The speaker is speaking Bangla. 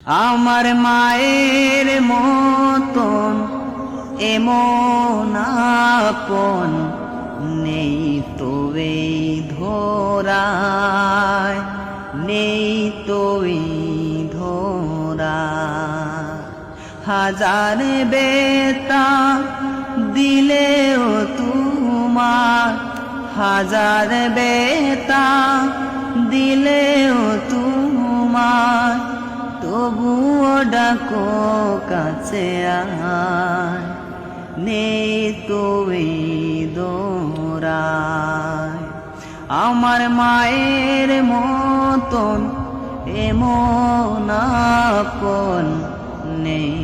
আমার মায়ের মতন এমন আপন নেই তো এই ধরায়, নেই তো এই ধরায়। হাজার বেতা দিলেও তোমার, হাজার বেতা দিলেও তোমার, তবুও ডাকো কাছে আয়, নেই তো এই দোরায়। আমার মায়ের মতন এমন আপন নেই